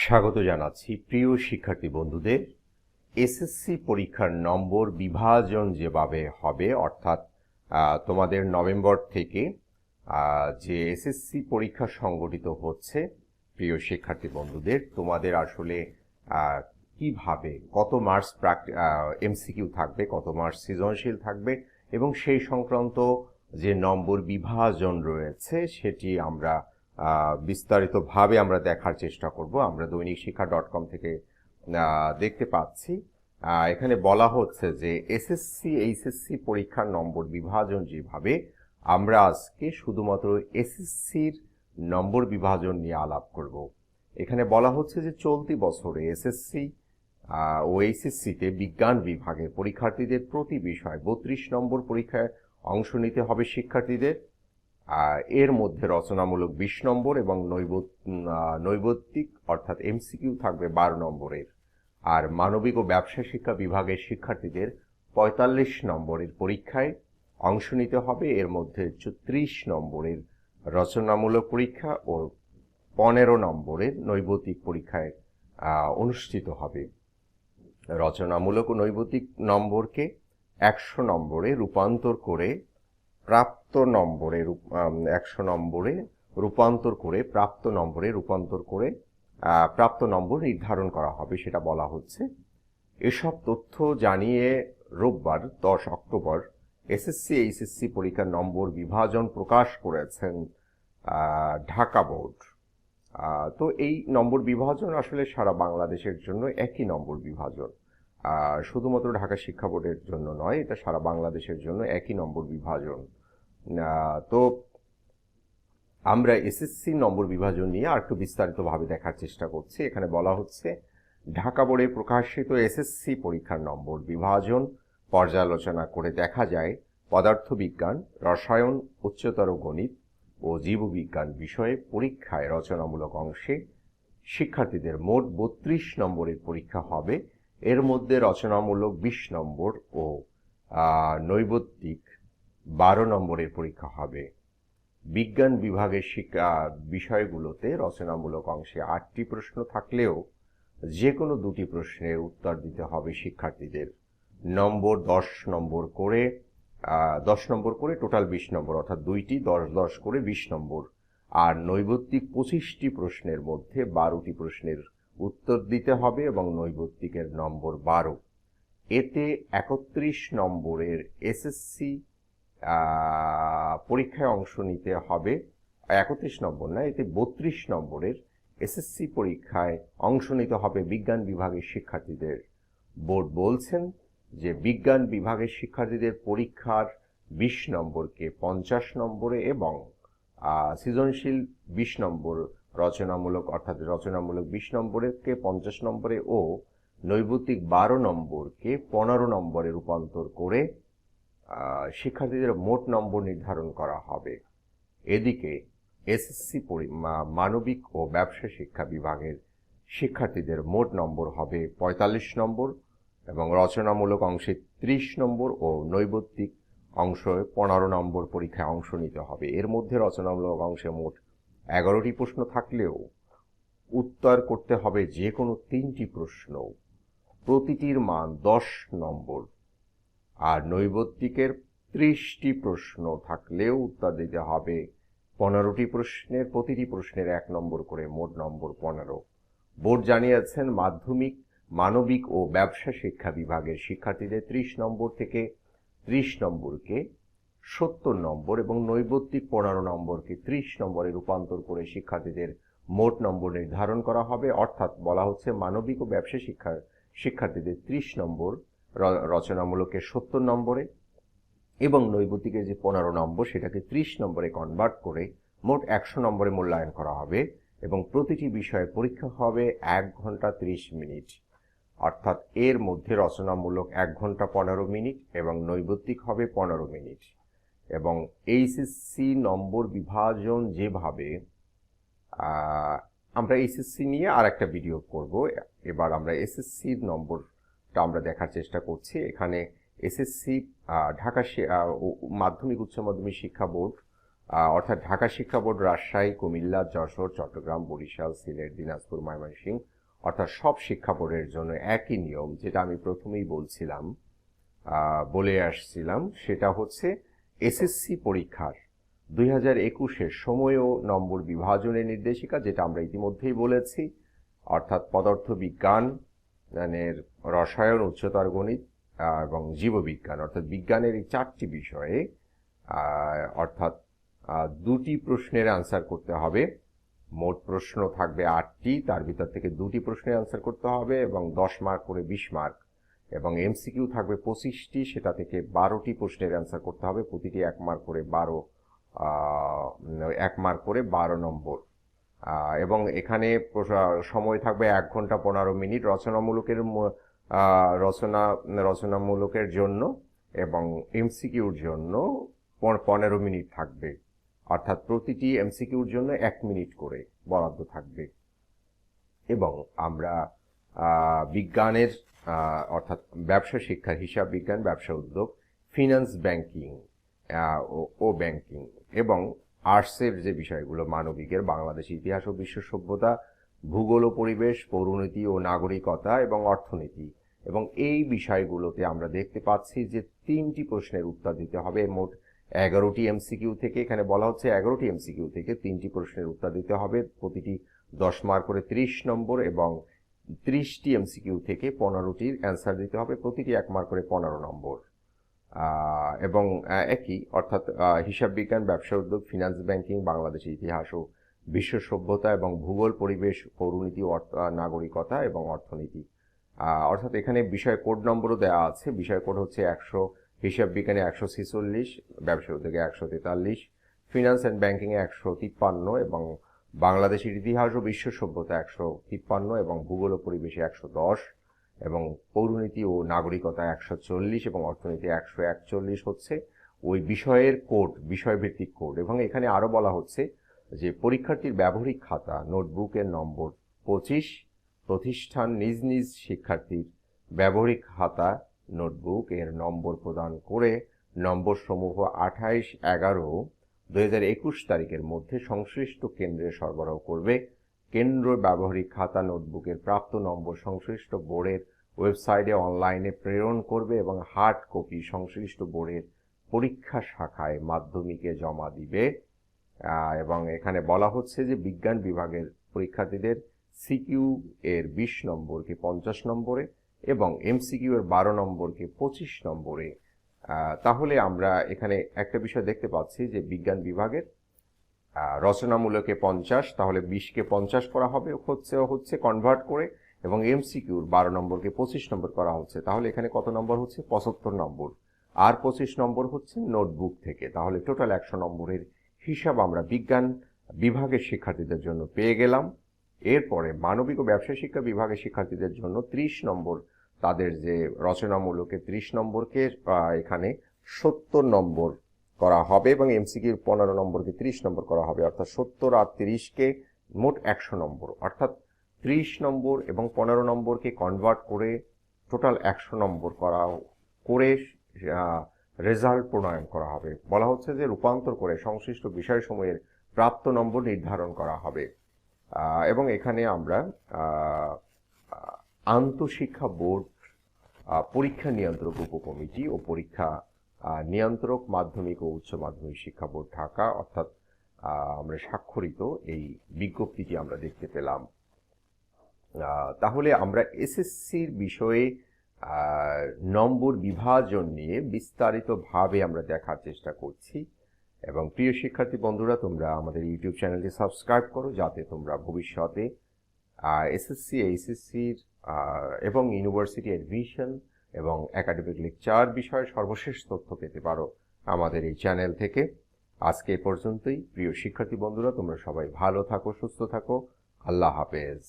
স্বাগত জানাচ্ছি প্রিয় শিক্ষার্থী বন্ধুদের। এসএসসি পরীক্ষার নম্বর বিভাজন যেভাবে হবে, অর্থাৎ তোমাদের নভেম্বর থেকে যে এসএসসি পরীক্ষা সংগঠিত হচ্ছে, প্রিয় শিক্ষার্থী বন্ধুদের তোমাদের আসলে কিভাবে কত মার্কস এমসিকিউ থাকবে, কত মার্কস সৃজনশীল থাকবে এবং সেই সংক্রান্ত যে নম্বর বিভাজন রয়েছে সেটি আমরা বিস্তারিতভাবে আমরা দেখার চেষ্টা করব। আমরা দৈনিক শিক্ষা .com থেকে দেখতে পাচ্ছি। এখানে বলা হচ্ছে যে এসএসসি এইচএসসি পরীক্ষার নম্বর বিভাজন যেভাবে, আমরা আজকে শুধুমাত্র এসএসসির নম্বর বিভাজন নিয়ে আলাপ করব। এখানে বলা হচ্ছে যে চলতি বছরে এসএসসি ও এইচএসসিতে বিজ্ঞান বিভাগের পরীক্ষার্থীদের প্রতি বিষয় 32 নম্বর পরীক্ষায় অংশ নিতে হবে শিক্ষার্থীদের। এর মধ্যে রচনামূলক 20 নম্বর এবং নৈবত্তিক অর্থাৎ এমসিকিউ থাকবে 12 নম্বরের। আর মানবিক ও ব্যবসা শিক্ষা বিভাগের শিক্ষার্থীদের 45 নম্বরের পরীক্ষায় অংশ নিতে হবে। এর মধ্যে 34 নম্বরের রচনামূলক পরীক্ষা ও 15 নম্বরের নৈবত্তিক পরীক্ষায় অনুষ্ঠিত হবে। রচনামূলক ও নৈবত্তিক নম্বরকে 100 নম্বরে রূপান্তর করে প্রাপ্ত নম্বরে 100 নম্বরে রূপান্তর করে প্রাপ্ত নম্বর নির্ধারণ করা হবে, সেটা বলা হচ্ছে। এসব তথ্য জানিয়ে রোববার 10 অক্টোবর এসএসসি এইচএসসি পরীক্ষার নম্বর বিভাজন প্রকাশ করেছেন ঢাকা বোর্ড। তো এই নম্বর বিভাজন আসলে সারা বাংলাদেশের জন্য একই নম্বর বিভাজন, শুধুমাত্র ঢাকা শিক্ষা বোর্ডের জন্য নয়, এটা সারা বাংলাদেশের জন্য একই নম্বর বিভাজন। তো আমরা এসএসসি নম্বর বিভাজন নিয়ে আর একটু বিস্তারিতভাবে দেখার চেষ্টা করছি। এখানে বলা হচ্ছে ঢাকা বোর্ডে প্রকাশিত এসএসসি পরীক্ষার নম্বর বিভাজন পর্যালোচনা করে দেখা যায় পদার্থবিজ্ঞান, রসায়ন, উচ্চতর গণিত ও জীববিজ্ঞান বিষয়ে পরীক্ষায় রচনামূলক অংশে শিক্ষার্থীদের মোট 32 নম্বরের পরীক্ষা হবে। এর মধ্যে রচনামূলক 20 নম্বর ও নৈবত্তিক 12 নম্বরের পরীক্ষা হবে। বিজ্ঞান বিভাগের বিষয়গুলোতে রচনামূলক অংশে 8টি প্রশ্ন থাকলেও যে কোনো 2টি প্রশ্নের উত্তর দিতে হবে শিক্ষার্থীদের। নম্বর 10 নম্বর করে টোটাল 20 নম্বর, অর্থাৎ 2টি 10 করে 20 নম্বর। আর নৈবত্তিক 25টি প্রশ্নের মধ্যে 12টি প্রশ্নের উত্তর দিতে হবে এবং নৈবত্তিকের নম্বর 12। এতে 31 নম্বরের এসএসসি পরীক্ষায় অংশ নিতে হবে। 31 নম্বর না, এতে 32 নম্বরের এসএসসি পরীক্ষায় অংশ নিতে হবে বিজ্ঞান বিভাগের শিক্ষার্থীদের। বোর্ড বলছেন যে বিজ্ঞান বিভাগের শিক্ষার্থীদের পরীক্ষার 20 নম্বরকে 50 নম্বরে এবং সৃজনশীল 20 নম্বর রচনামূলক, অর্থাৎ রচনামূলক 20 নম্বরকে 50 নম্বরে ও নৈবত্তিক 12 নম্বরকে 15 নম্বরে রূপান্তর করে শিক্ষার্থীদের মোট নম্বর নির্ধারণ করা হবে। এদিকে এসএসসি মানবিক ও ব্যবসা শিক্ষা বিভাগের শিক্ষার্থীদের মোট নম্বর হবে 45 নম্বর এবং রচনামূলক অংশে 30 নম্বর ও নৈবত্তিক অংশে 15 নম্বর পরীক্ষায় অংশ নিতে হবে। এর মধ্যে রচনামূলক অংশে মোট 11টি প্রশ্ন থাকলেও উত্তর করতে হবে যে কোনো 3টি প্রশ্ন, প্রতিটির মান 10 নম্বর। আর নৈবত্তিকের 30টি প্রশ্ন থাকলেও উত্তর দিতে হবে 15টি প্রশ্নের, প্রতিটি প্রশ্নের 1 নম্বর করে, মোট নম্বর 15। বোর্ড জানিয়েছেন মানবিক ও ব্যবসা শিক্ষা বিভাগের শিক্ষার্থীদের 30 নম্বর থেকে 30 নম্বরকে 70 নম্বর এবং নৈবত্তিক 15 নম্বরকে 30 নম্বরে রূপান্তর করে শিক্ষার্থীদের মোট নম্বর নির্ধারণ করা হবে। অর্থাৎ বলা হচ্ছে মানবিক ও ব্যবসা শিক্ষার্থীদের 30 নম্বর, রচনামূলকের 70 নম্বরে এবং নৈবত্তিকের যে 15 নম্বর সেটাকে 30 নম্বরে কনভার্ট করে মোট 100 নম্বরে মূল্যায়ন করা হবে এবং প্রতিটি বিষয়ে পরীক্ষা হবে 1 ঘন্টা 30 মিনিট। অর্থাৎ এর মধ্যে রচনামূলক 1 ঘন্টা 15 মিনিট এবং নৈবত্তিক হবে 15 মিনিট। এবং এইচএসসি নম্বর বিভাজন যেভাবে, আমরা এইচএসসি নিয়ে আর একটা ভিডিও করব। এবার আমরা এসএসসির নম্বরটা আমরা দেখার চেষ্টা করছি। এখানে এসএসসি ঢাকা মাধ্যমিক উচ্চ মাধ্যমিক শিক্ষা বোর্ড অর্থাৎ ঢাকা শিক্ষা বোর্ড, রাজশাহী, কুমিল্লা, যশোর, চট্টগ্রাম, বরিশাল, সিলেট, দিনাজপুর, ময়মনসিংহ, অর্থাৎ সব শিক্ষা বোর্ডের জন্য একই নিয়ম, যেটা আমি প্রথমেই বলে আসছিলাম, সেটা হচ্ছে এসএসসি পরীক্ষার 2021-এর সময় ও নম্বর বিভাজনের নির্দেশিকা, যেটা আমরা ইতিমধ্যেই বলেছি, অর্থাৎ পদার্থবিজ্ঞানের রসায়ন, উচ্চতর গণিত এবং জীববিজ্ঞান, অর্থাৎ বিজ্ঞানের এই 4টি বিষয়ে অর্থাৎ 2টি প্রশ্নের আনসার করতে হবে। মোট প্রশ্ন থাকবে 8টি, তার ভিতর থেকে 2টি প্রশ্নের আনসার করতে হবে এবং 10 মার্ক করে 20 মার্ক, এবং এমসিকিউ থাকবে 25টি, সেটা থেকে 12টি প্রশ্নের আনসার করতে হবে, প্রতিটি 1 মার্ক করে 12 নম্বর। এবং এখানে সময় থাকবে 1 ঘন্টা 15 মিনিট রচনামূলকের জন্য, এবং এমসিকিউর জন্য 15 মিনিট থাকবে, অর্থাৎ প্রতিটি এমসিকিউর জন্য 1 মিনিট করে বরাদ্দ থাকবে। এবং আমরা বিজ্ঞানের অর্থাৎ ব্যবসা শিক্ষার হিসাব বিজ্ঞান, ব্যবসা উদ্যোগ, ফিনান্স, ব্যাংকিং ও ব্যাংকিং, এবং আর্টসের যে বিষয়গুলো, মানবিকের বাংলাদেশ ইতিহাস ও বিশ্ব সভ্যতা, ভূগোল ও পরিবেশ, পৌরনীতি ও নাগরিকতা, এবং অর্থনীতি, এবং এই বিষয়গুলোতে আমরা দেখতে পাচ্ছি যে 3টি প্রশ্নের উত্তর দিতে হবে। মোট 11টি এমসিকিউ থেকে, এখানে বলা হচ্ছে 11টি এমসিকিউ থেকে 3টি প্রশ্নের উত্তর দিতে হবে, প্রতিটি 10 মার্ক করে 30 নম্বর, এবং 30টি এমসিকিউ থেকে 15টির অ্যান্সার দিতে হবে, প্রতিটি 1 মার্ক করে 15 নম্বর। এবং একই, অর্থাৎ হিসাব বিজ্ঞান, ব্যবসা উদ্যোগ, ফিনান্স, ব্যাংকিং, বাংলাদেশের ইতিহাস ও বিশ্ব সভ্যতা, এবং ভূগোল, পরিবেশ, পৌরনীতি, নাগরিকতা এবং অর্থনীতি। অর্থাৎ এখানে বিষয় কোড নম্বরও দেওয়া আছে। বিষয় কোড হচ্ছে 100, হিসাব বিজ্ঞানে 146, ব্যবসা উদ্যোগে 143, ফিনান্স অ্যান্ড ব্যাংকিংয়ে 153, এবং বাংলাদেশের ইতিহাস ও বিশ্ব সভ্যতা 153, এবং ভূগোল ও পরিবেশে 110, এবং পৌরনীতি ও নাগরিকতা 140, এবং অর্থনীতি 141 হচ্ছে ওই বিষয়ের কোড, বিষয়ভিত্তিক কোড। এবং এখানে আরো বলা হচ্ছে যে পরীক্ষার্থীর ব্যবহারিক খাতা, নোটবুকের নম্বর 25, প্রতিষ্ঠান নিজ নিজ শিক্ষার্থীর ব্যবহারিক খাতা, নোটবুক এর নম্বর প্রদান করে নম্বর সমূহ 28/11/2021 তারিখের মধ্যে সংশ্লিষ্ট কেন্দ্রে সরবরাহ করবে। কেন্দ্র ব্যবহারিক খাতা, নোটবুকের প্রাপ্ত নম্বর সংশ্লিষ্ট বোর্ডের ওয়েবসাইটে অনলাইনে প্রেরণ করবে, এবং হার্ড কপি সংশ্লিষ্ট বোর্ডের পরীক্ষা শাখায় মাধ্যমিকে জমা দিবে। এবং এখানে বলা হচ্ছে যে বিজ্ঞান বিভাগের পরীক্ষার্থীদের সিকিউ এর 20 নম্বরকে 50 নম্বরে, এবং এমসিকিউ এর 12 নম্বরকে 25 নম্বরে। তাহলে আমরা এখানে একটা বিষয় দেখতে পাচ্ছি যে বিজ্ঞান বিভাগের রচনামূলকে 50, তাহলে 20কে 50 করা হবে হচ্ছে কনভার্ট করে, এবং এমসিকিউর 12 নম্বরকে 25 নম্বর করা হচ্ছে। তাহলে এখানে কত নম্বর হচ্ছে? 75 নম্বর, আর 25 নম্বর হচ্ছে নোটবুক থেকে। তাহলে টোটাল 100 নম্বরের হিসাব আমরা বিজ্ঞান বিভাগের শিক্ষার্থীদের জন্য পেয়ে গেলাম। এরপরে মানবিক ও ব্যবসা শিক্ষা বিভাগের শিক্ষার্থীদের জন্য 30 নম্বর, তাদের যে রচনামূলকে 30 নম্বরকে এখানে 70 নম্বর করা হবে, এবং এমসিকিউর 15 নম্বরকে 30 নম্বর করা হবে, অর্থাৎ 70 আর 30কে মোট 100 নম্বর, অর্থাৎ 30 নম্বর এবং 15 নম্বরকে কনভার্ট করে টোটাল 100 নম্বর করে রেজাল্ট প্রণয়ন করা হবে। বলা হচ্ছে যে রূপান্তর করে সংশ্লিষ্ট বিষয়সমূহের প্রাপ্ত নম্বর নির্ধারণ করা হবে। এবং এখানে আমরা আন্তঃশিক্ষা বোর্ড, পরীক্ষা নিয়ন্ত্রক উপকমিটি ও পরীক্ষা নিয়ন্ত্রক মাধ্যমিক ও উচ্চ মাধ্যমিক শিক্ষা বোর্ড ঢাকা, অর্থাৎ আমরা স্বাক্ষরিত এই বিজ্ঞপ্তিটি আমরা দেখতে পেলাম। তাহলে আমরা এসএসসির বিষয়ে নম্বর বিভাজন নিয়ে বিস্তারিতভাবে আমরা দেখার চেষ্টা করছি। এবং প্রিয় শিক্ষার্থী বন্ধুরা, তোমরা আমাদের ইউটিউব চ্যানেলটি সাবস্ক্রাইব করো, যাতে তোমরা ভবিষ্যতে এসএসসি, এইচএসসির এবং ইউনিভার্সিটি অ্যাডমিশন এবং একাডেমিক লেকচার বিষয়ে সর্বশেষ তথ্য পেতে পারো আমাদের এই চ্যানেল থেকে। আজকে এ পর্যন্তই। প্রিয় শিক্ষার্থী বন্ধুরা, তোমরা সবাই ভালো থাকো, সুস্থ থাকো। আল্লাহ হাফেজ।